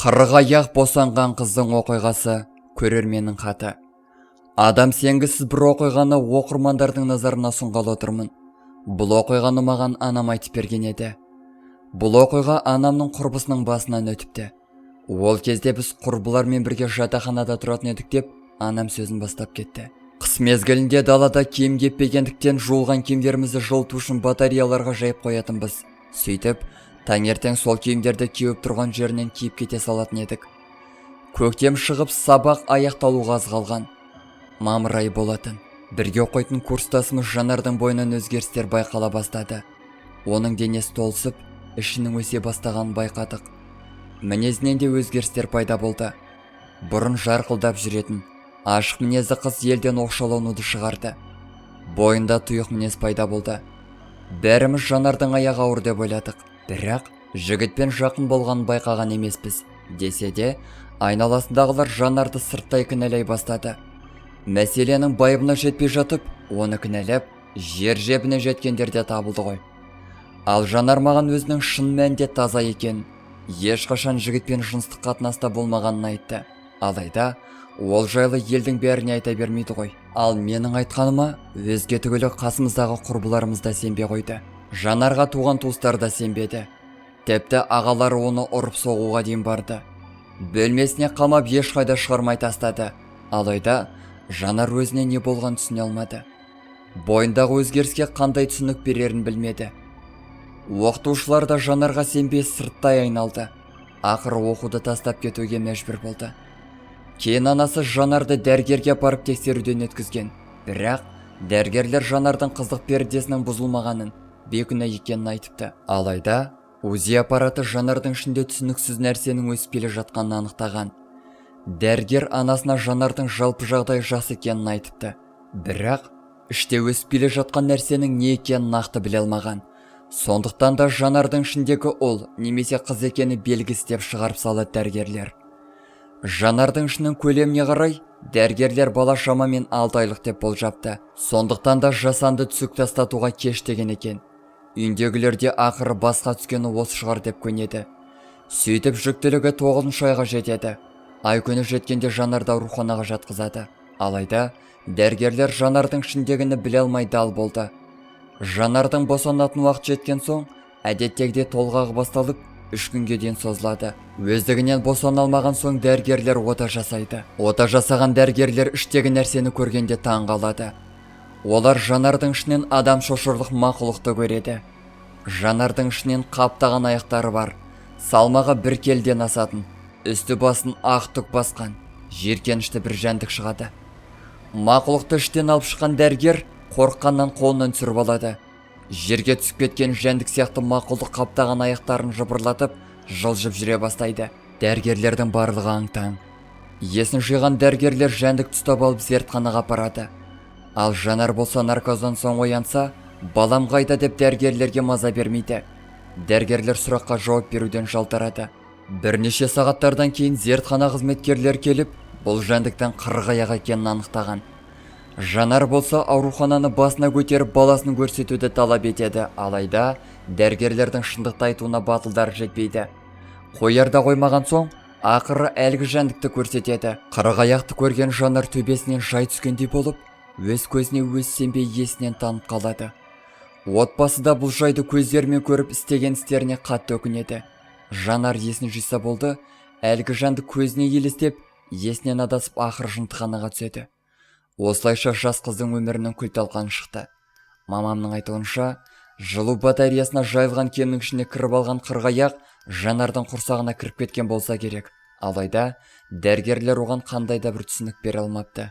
Қырғаяқ босанған қыздың оқиғасы, көрерменнің хаты. Адам сенгісіз бір оқиғаны оқырмандардың назарына ұсынғалы отырмын. Бұл оқиғаны маған анам айтып берген еді. Бұл оқиға анамның құрбысының басынан өтіпті. Ол кезде біз құрбылармен бірге жатақханада тұратын едік деп, анам сөзін бастап кетті. Қыс мезгілінде далада киім кеппегендіктен жуылған киімдерімізді жылыту үшін батареяларға жайып қоятынбыз. Сөйтіп, таңертең сол киімдерді кеуіп тұрған жерінен киіп кете салатын едік. Көктем шығып, сабақ аяқталуға аз қалған. Мамыр айы болатын. Бірге оқитын курстасымыз Жанардың бойынан өзгерістер байқала бастады. Оның денесі толысып, ішінің өсе бастағанын байқадық. Мінезінен де өзгерістер пайда болды. Бұрын жарқылдап жүретін, ашық мінезді қыз елден оқшалануды шығарды. Бойында тұйық мінез пайда болды. Бәріміз Жанардың аяғы ауыр деп ойладық. Бірақ жігітпен жақын болғанын байқаған емеспіз. Десе де, айналасындағылар Жанарды сырттай кінәлай бастады. Мәселенің байыбына жетпей жатып, оны кінәлап, жер жебіне жеткендер де табылды ғой. Ал Жанар маған өзінің шын мәнінде таза екен, ешқашан жігітпен жыныстық қатынаста болмағанын айтты. Алайда, ол жайлы елдің бәріне айта бермейді ғой. Ал менің айтқаныма өзге түгілі қасымыздағы құрбыларымыз да сенбей қойды. Жанарға туған туыстар да сенбеді. Тіпті ағалары оны ұрып соғуға дейін барды. Бөлмесіне қамап ешқайда шығармай тастады. Алайда, Жанар өзіне не болған түсіне алмады. Бойындағы өзгеріске қандай түсінік берерін білмеді. Оқытушылар да Жанарға сенбей сырттай айналды. Ақыры оқуды тастап кетуге мәжбүр болды. Кейін анасы Жанарды дәрігерге барып тексеруден өткізген. Бірақ дәрігерлер Жанардың қызық пердесінің бұзылмағанын, бейкүнә екенін айтыпты. Алайда, УЗИ аппараты Жанардың ішінде түсініксіз нәрсенің өсіп келе жатқанын анықтаған. Дәрігер анасына Жанардың жалпы жағдай жақсы екенін айтыпты. Бірақ, іште өсіп келе жатқан нәрсенің не екенін нақты біле алмаған. Сондықтан да Жанардың ішіндегі ол немесе қыз екені белгісіз деп шығарып салады дәрігерлер. Жанардың ішінің көлеміне қарай, дәрігерлер бала шамамен 6 айлық деп болжапты. Сондықтан да жасанды түсік тастатуға кеш деген екен. Үйіндегілерде ақыры басқа түскені осы шығар деп көнеді. Сөйтіп жүктілігі 9 айға жетеді. Ай күні жеткенде Жанарды ауруханаға жатқызады. Алайда, дәрігерлер Жанардың ішіндегіні біле алмай дал болды. Жанардың босанатын уақыт жеткен соң, әдеттегідей толғағы басталып, 3 күнге дейін созылады. Өздігінен босана алмаған соң дәрігерлер ота жасайды. Ота жасаған дәрігерлер іштегі нәрсені көргенде таң қалады. Олар Жанардың ішінен адам шошырлық мақұлықты көреді. Жанардың ішінен қаптаған аяқтары бар. Салмағы 1 келіден асатын. Үсті басын ақ түк басқан. Жиіркенішті бір жәндік шығады. Мақұлықты іштен алып шыққан дәрігер қорыққаннан қолынан түсіріп алады. Жерге түсіп кеткен жәндік сияқты мақұлық қаптаған аяқтарын жыбырлатып, жылжып жүре бастайды. Дәрігерлердің барлығы аң-таң. Есін жиған дәрігерлер жәндікті ұстап алып зертханаға апарады. Ал Жанар болса наркоздан соң оянса, балам қайда деп дәрігерлерге маза бермейді. Дәрігерлер сұраққа жауап беруден жалтарады. Бірнеше сағаттардан кейін зертхана қызметкерлер келіп, бұл жәндіктің қырғаяқ екенін анықтаған. Жанар болса аурухананы басына көтеріп баласын көрсетуді талап етеді. Алайда, дәрігерлердің шындықты айтуына батылдары жетпейді. Қоярда қоймаған соң, ақыры әлгі жәндікті көрсетеді. Қырғаяқты көрген Жанар төбесінен жай түскендей болып, өз көзіне өз сенбей есінен танып қалады. Отбасы да бұл жайды көздерімен көріп істеген істеріне қатты өкінеді. Жанар есін жиса болды, әлгі жәндік көзіне елестеп, есінен адасып ақыры жынтықанаға түседі. Осылайша жас қыздың өмірінің күл-талқаны шықты. Мамамның айтуынша, жылу батареясына жайылған киімнің ішіне кіріп алған қырғаяқ Жанардың құрсағына кіріп кеткен болса керек. Алайда, дәрігерлер оған қандай да бір түсінік бере алмапты.